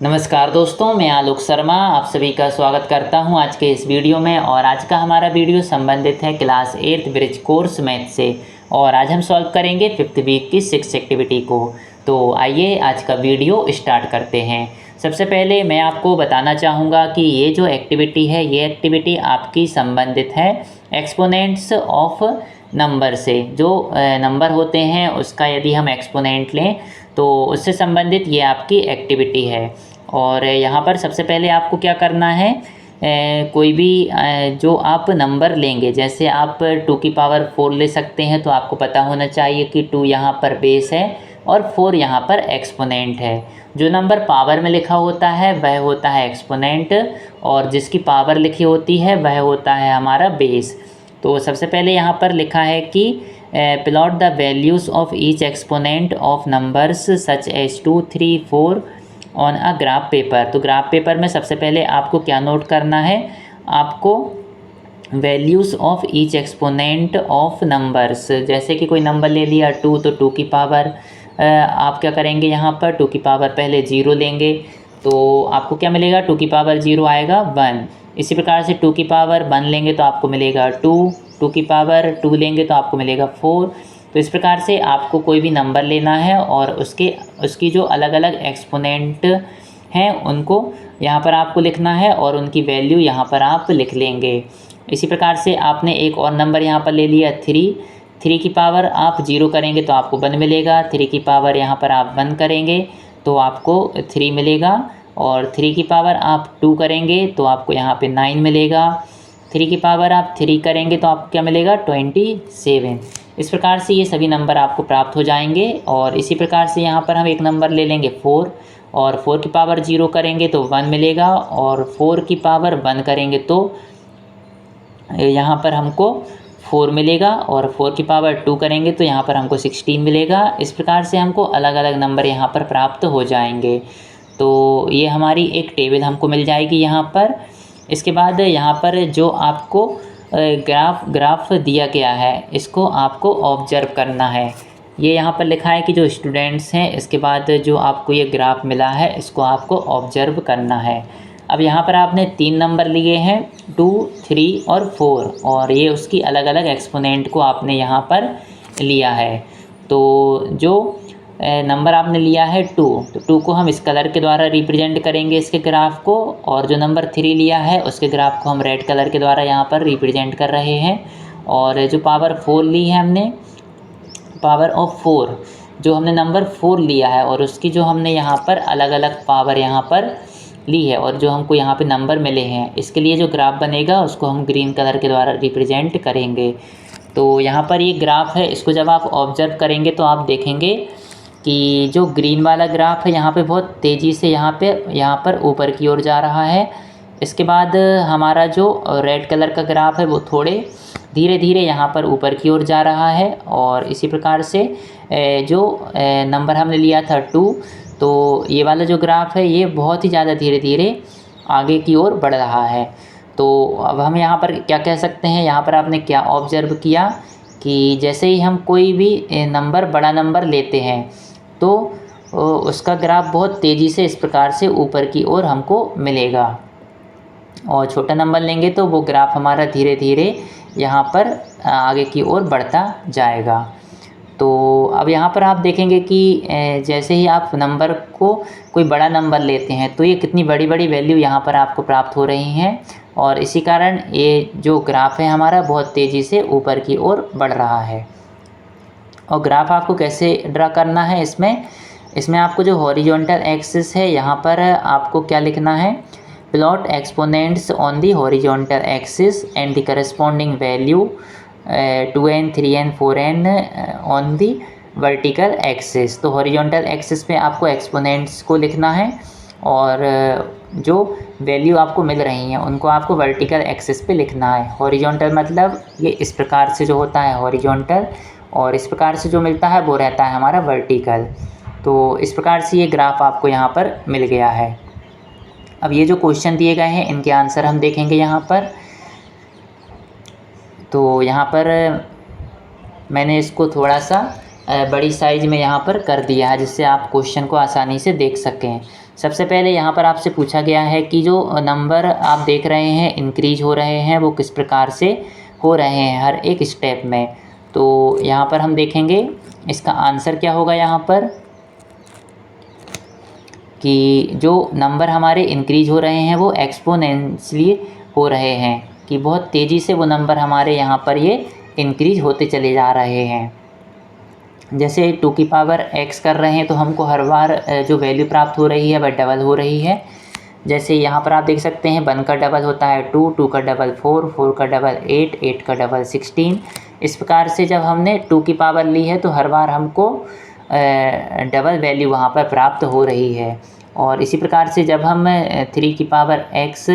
नमस्कार दोस्तों, मैं आलोक शर्मा आप सभी का स्वागत करता हूं आज के इस वीडियो में। और आज का हमारा वीडियो संबंधित है क्लास 8 ब्रिज कोर्स मैथ से। और आज हम सॉल्व करेंगे 5th वीक की 6th एक्टिविटी को। तो आइए आज का वीडियो स्टार्ट करते हैं। सबसे पहले मैं आपको बताना चाहूँगा कि ये जो एक्टिविटी है, ये एक्टिविटी आपकी संबंधित है एक्सपोनेंट्स ऑफ नंबर से। जो नंबर होते हैं उसका यदि हम एक्सपोनेंट लें तो उससे संबंधित ये आपकी एक्टिविटी है। और यहाँ पर सबसे पहले आपको क्या करना है, कोई भी जो आप नंबर लेंगे, जैसे आप 2 की पावर 4 ले सकते हैं, तो आपको पता होना चाहिए कि 2 यहाँ पर बेस है और 4 यहाँ पर एक्सपोनेंट है। जो नंबर पावर में लिखा होता है वह होता है एक्सपोनेंट, और जिसकी पावर लिखी होती है वह होता है हमारा बेस। तो सबसे पहले यहाँ पर लिखा है कि plot the values of each exponent of numbers such as 2, 3, 4 on a graph paper. तो ग्राफ पेपर में सबसे पहले आपको क्या नोट करना है, आपको values of each exponent of numbers. जैसे कि कोई नंबर ले लिया 2, तो 2 की पावर आप क्या करेंगे, यहाँ पर 2 की पावर पहले 0 लेंगे तो आपको क्या मिलेगा, 2 की पावर 0 आएगा 1। इसी प्रकार से 2 की पावर 1 लेंगे तो आपको मिलेगा 2, 2 की पावर 2 लेंगे तो आपको मिलेगा 4। तो इस प्रकार से आपको कोई भी नंबर लेना है और उसकी जो अलग अलग एक्सपोनेंट हैं उनको यहाँ पर आपको लिखना है और उनकी वैल्यू यहाँ पर आप लिख लेंगे। इसी प्रकार से आपने एक और नंबर यहाँ पर ले लिया 3। 3 की पावर आप 0 करेंगे तो आपको 1 मिलेगा। 3 की पावर यहाँ पर आप 1 करेंगे तो आपको 3 मिलेगा। और 3 की पावर आप 2 करेंगे तो आपको यहाँ पे 9 मिलेगा। 3 की पावर आप 3 करेंगे तो आपको क्या मिलेगा, 27। इस प्रकार से ये सभी नंबर आपको प्राप्त हो जाएंगे। और इसी प्रकार से यहाँ पर हम एक नंबर ले लेंगे 4, और 4 की पावर 0 करेंगे तो 1 मिलेगा, और 4 की पावर 1 करेंगे तो यहाँ पर हमको 4 मिलेगा, और 4 की पावर 2 करेंगे तो यहाँ पर हमको 16 मिलेगा। इस प्रकार से हमको अलग अलग नंबर यहाँ पर प्राप्त हो जाएंगे। तो ये हमारी एक टेबल हमको मिल जाएगी यहाँ पर। इसके बाद यहाँ पर जो आपको ग्राफ दिया गया है इसको आपको ऑब्जर्व करना है। ये यहाँ पर लिखा है कि जो स्टूडेंट्स हैं, इसके बाद जो आपको ये ग्राफ मिला है इसको आपको ऑब्जर्व करना है। अब यहाँ पर आपने 3 नंबर लिए हैं 2, 3 और 4, और ये उसकी अलग अलग एक्सपोनेंट को आपने यहाँ पर लिया है। तो जो नंबर आपने लिया है 2, तो 2 को हम इस कलर के द्वारा रिप्रेजेंट करेंगे इसके ग्राफ को, और जो नंबर 3 लिया है उसके ग्राफ को हम रेड कलर के द्वारा यहाँ पर रिप्रेजेंट कर रहे हैं। और जो पावर 4 ली है हमने, पावर ऑफ 4, जो हमने नंबर 4 लिया है और उसकी जो हमने यहाँ पर अलग अलग पावर यहाँ पर ली है और जो हमको यहाँ पे नंबर मिले हैं, इसके लिए जो ग्राफ बनेगा उसको हम ग्रीन कलर के द्वारा रिप्रेजेंट करेंगे। तो यहाँ पर ये ग्राफ है, इसको जब आप ऑब्जर्व करेंगे तो आप देखेंगे कि जो ग्रीन वाला ग्राफ है यहाँ पे बहुत तेज़ी से यहाँ पर ऊपर की ओर जा रहा है। इसके बाद हमारा जो रेड कलर का ग्राफ है वो थोड़े धीरे धीरे यहाँ पर ऊपर की ओर जा रहा है। और इसी प्रकार से जो नंबर हमने लिया था 2, तो ये वाला जो ग्राफ है ये बहुत ही ज़्यादा धीरे धीरे आगे की ओर बढ़ रहा है। तो अब हम यहाँ पर क्या कह सकते हैं, यहाँ पर आपने क्या ऑब्जर्व किया कि जैसे ही हम कोई भी बड़ा नंबर लेते हैं तो उसका ग्राफ बहुत तेज़ी से इस प्रकार से ऊपर की ओर हमको मिलेगा, और छोटा नंबर लेंगे तो वो ग्राफ हमारा धीरे धीरे यहाँ पर आगे की ओर बढ़ता जाएगा। तो अब यहाँ पर आप देखेंगे कि जैसे ही आप नंबर को कोई बड़ा नंबर लेते हैं तो ये कितनी बड़ी बड़ी वैल्यू यहाँ पर आपको प्राप्त हो रही हैं, और इसी कारण ये जो ग्राफ है हमारा बहुत तेज़ी से ऊपर की ओर बढ़ रहा है। और ग्राफ आपको कैसे ड्रा करना है, इसमें आपको जो हॉरिजॉन्टल एक्सिस है यहाँ पर आपको क्या लिखना है, plot exponents on the horizontal axis and the corresponding value 2n, 3n, 4n on the vertical axis. तो हॉरिजॉन्टल एक्सिस पे आपको एक्सपोनेंट्स को लिखना है, और जो वैल्यू आपको मिल रही हैं उनको आपको वर्टिकल एक्सिस पे लिखना है। हॉरिजॉन्टल मतलब ये इस प्रकार से जो होता है हॉरिजॉन्टल, और इस प्रकार से जो मिलता है वो रहता है हमारा वर्टिकल। तो इस प्रकार से ये ग्राफ आपको यहाँ पर मिल गया है। अब ये जो क्वेश्चन दिए गए हैं इनके आंसर हम देखेंगे यहाँ पर। तो यहाँ पर मैंने इसको थोड़ा सा बड़ी साइज़ में यहाँ पर कर दिया है, जिससे आप क्वेश्चन को आसानी से देख सकें। सबसे पहले यहाँ पर आपसे पूछा गया है कि जो नंबर आप देख रहे हैं इंक्रीज हो रहे हैं वो किस प्रकार से हो रहे हैं हर एक स्टेप में। तो यहाँ पर हम देखेंगे इसका आंसर क्या होगा यहाँ पर, कि जो नंबर हमारे इंक्रीज हो रहे हैं वो एक्सपोनेंशियली हो रहे हैं, कि बहुत तेज़ी से वो नंबर हमारे यहाँ पर ये इंक्रीज होते चले जा रहे हैं। जैसे 2 की पावर x कर रहे हैं तो हमको हर बार जो वैल्यू प्राप्त हो रही है वह डबल हो रही है। जैसे यहाँ पर आप देख सकते हैं 1 का डबल होता है 2, 2 का डबल 4, 4 का डबल 8, 8 का डबल 16। इस प्रकार से जब हमने 2 की पावर ली है तो हर बार हमको डबल वैल्यू वहाँ पर प्राप्त हो रही है। और इसी प्रकार से जब हम 3 की पावर x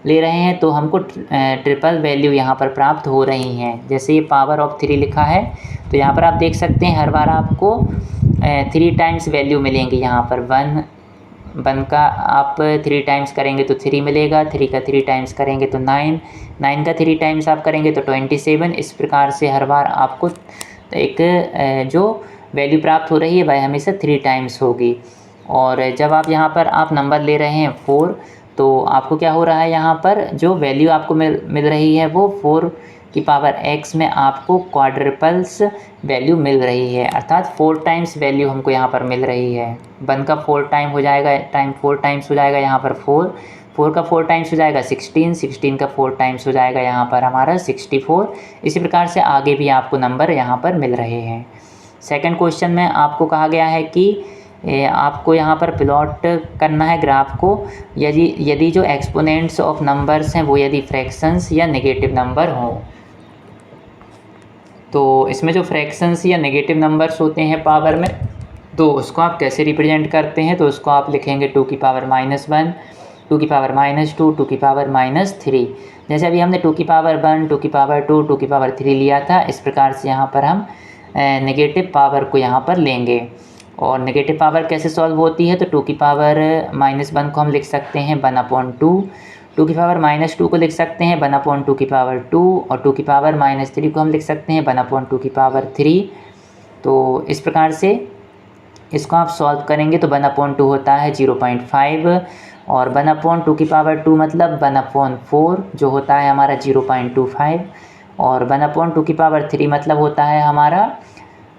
ले रहे हैं तो हमको ट्रिपल वैल्यू यहाँ पर प्राप्त हो रही हैं। जैसे ये पावर ऑफ 3 लिखा है तो यहाँ पर आप देख सकते हैं हर बार आपको 3 टाइम्स वैल्यू मिलेंगी। यहाँ पर 1 का आप 3 टाइम्स करेंगे तो 3 मिलेगा, 3 का 3 टाइम्स करेंगे तो 9, 9 का 3 टाइम्स आप करेंगे तो 27। इस प्रकार से हर बार आपको एक जो वैल्यू प्राप्त हो रही है वह हमेशा 3 टाइम्स होगी। और जब आप यहाँ पर आप नंबर ले रहे हैं 4 तो आपको क्या हो रहा है, यहाँ पर जो वैल्यू आपको मिल रही है वो 4 की पावर x में आपको क्वाड्रपल्स वैल्यू मिल रही है, अर्थात 4 टाइम्स वैल्यू हमको यहाँ पर मिल रही है। 1 का 4 टाइम हो जाएगा, 4 टाइम्स हो जाएगा यहाँ पर 4, 4 का 4 टाइम्स हो जाएगा 16, 16 का 4 टाइम्स हो जाएगा यहाँ पर हमारा 64। इसी प्रकार से आगे भी आपको नंबर यहाँ पर मिल रहे हैं। सेकंड क्वेश्चन में आपको कहा गया है कि आपको यहाँ पर प्लॉट करना है ग्राफ को, यदि जो एक्सपोनेंट्स ऑफ नंबर्स हैं वो यदि फ्रैक्शंस या नेगेटिव नंबर हों। तो इसमें जो फ्रैक्शंस या नेगेटिव नंबर्स होते हैं पावर में, तो उसको आप कैसे रिप्रेजेंट करते हैं, तो उसको आप लिखेंगे 2 की पावर -1, 2 की पावर -2, 2 की पावर -3। जैसे अभी हमने 2 की पावर 1, 2 की पावर 2, 2 की पावर 3 लिया था, इस प्रकार से यहाँ पर हम नेगेटिव पावर को यहाँ पर लेंगे। और नेगेटिव पावर कैसे सॉल्व होती है, तो 2 की पावर -1 को हम लिख सकते हैं 1/2, 2 की पावर -2 को लिख सकते हैं 1/2 की पावर 2, और 2 की पावर -3 को हम लिख सकते हैं 1/2 की पावर 3। तो इस प्रकार से इसको आप सॉल्व करेंगे तो 1/2 होता है 0.5, और 1/2 की पावर 2 मतलब 1/4 जो होता है हमारा 0.25, और 1/2 की पावर 3 मतलब होता है हमारा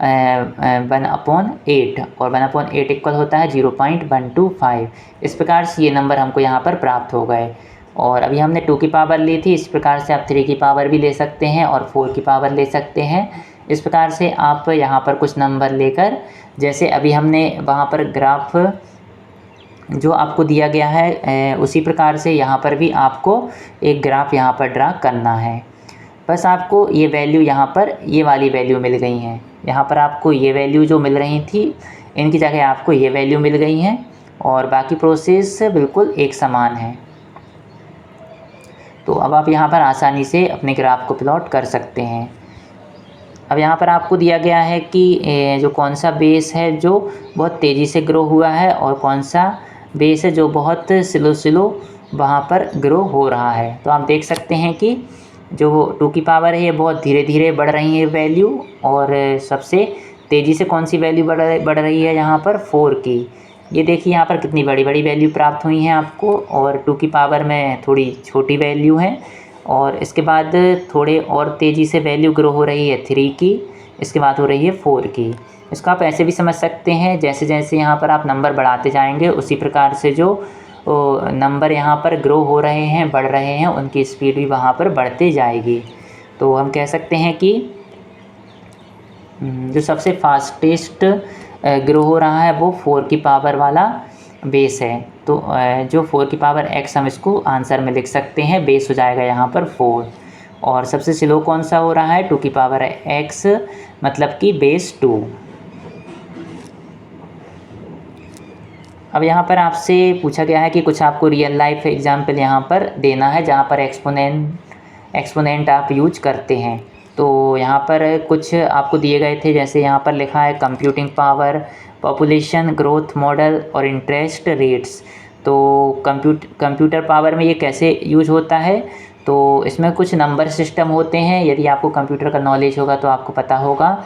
1/8, और 1/8 इक्वल होता है 0.125। इस प्रकार से ये नंबर हमको यहाँ पर प्राप्त हो गए। और अभी हमने 2 की पावर ली थी, इस प्रकार से आप 3 की पावर भी ले सकते हैं और 4 की पावर ले सकते हैं। इस प्रकार से आप यहाँ पर कुछ नंबर लेकर, जैसे अभी हमने वहाँ पर ग्राफ जो आपको दिया गया है उसी प्रकार से यहाँ पर भी आपको एक ग्राफ यहाँ पर ड्रा करना है। बस आपको ये वैल्यू यहाँ पर ये वाली वैल्यू मिल गई हैं, यहाँ पर आपको ये वैल्यू जो मिल रही थी इनकी जगह आपको ये वैल्यू मिल गई हैं, और बाकी प्रोसेस बिल्कुल एक समान है। तो अब आप यहाँ पर आसानी से अपने ग्राफ को प्लॉट कर सकते हैं। अब यहाँ पर आपको दिया गया है कि जो कौन सा बेस है जो बहुत तेज़ी से ग्रो हुआ है और कौन सा बेस है जो बहुत स्लो वहाँ पर ग्रो हो रहा है। तो आप देख सकते हैं कि जो 2 की पावर है ये बहुत धीरे धीरे बढ़ रही है वैल्यू, और सबसे तेज़ी से कौन सी वैल्यू बढ़ रही है यहाँ पर 4 की। ये देखिए यहाँ पर कितनी बड़ी बड़ी वैल्यू प्राप्त हुई हैं आपको, और 2 की पावर में थोड़ी छोटी वैल्यू है, और इसके बाद थोड़े और तेज़ी से वैल्यू ग्रो हो रही है 3 की, इसके बाद हो रही है 4 की। इसको आप ऐसे भी समझ सकते हैं, जैसे जैसे यहाँ पर आप नंबर बढ़ाते जाएंगे उसी प्रकार से जो नंबर यहाँ पर ग्रो हो रहे हैं, बढ़ रहे हैं, उनकी स्पीड भी वहाँ पर बढ़ते जाएगी। तो हम कह सकते हैं कि जो सबसे फास्टेस्ट ग्रो हो रहा है वो 4 की पावर वाला बेस है। तो जो 4 की पावर x हम इसको आंसर में लिख सकते हैं, बेस हो जाएगा यहाँ पर 4। और सबसे स्लो कौन सा हो रहा है 2 की पावर x मतलब कि बेस 2। अब यहाँ पर आपसे पूछा गया है कि कुछ आपको रियल लाइफ एग्जाम्पल यहाँ पर देना है जहाँ पर एक्सपोनेंट आप यूज करते हैं। तो यहाँ पर कुछ आपको दिए गए थे, जैसे यहाँ पर लिखा है computing power, population growth model और इंटरेस्ट रेट्स। तो कंप्यूटर पावर में ये कैसे यूज होता है, तो इसमें कुछ नंबर सिस्टम होते हैं, यदि आपको कंप्यूटर का नॉलेज होगा तो आपको पता होगा।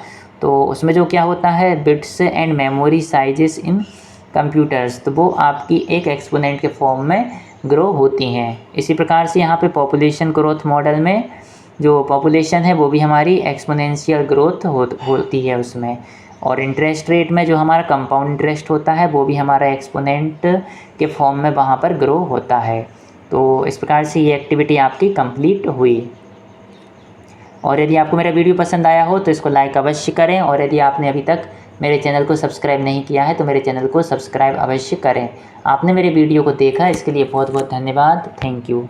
तो उसमें जो क्या होता है, bits and memory sizes in computers, तो वो आपकी एक एक्सपोनेंट के फॉर्म में ग्रो होती हैं। इसी प्रकार से यहाँ पे पॉपुलेशन ग्रोथ मॉडल में जो पॉपुलेशन है वो भी हमारी एक्सपोनेंशियल ग्रोथ होती है उसमें। और इंटरेस्ट रेट में जो हमारा कंपाउंड इंटरेस्ट होता है वो भी हमारा एक्सपोनेंट के फॉर्म में वहाँ पर ग्रो होता है। तो इस प्रकार से ये एक्टिविटी आपकी कंप्लीट हुई। और यदि आपको मेरा वीडियो पसंद आया हो तो इसको लाइक अवश्य करें, और यदि आपने अभी तक मेरे चैनल को सब्सक्राइब नहीं किया है तो मेरे चैनल को सब्सक्राइब अवश्य करें। आपने मेरे वीडियो को देखा, इसके लिए बहुत बहुत धन्यवाद। Thank you.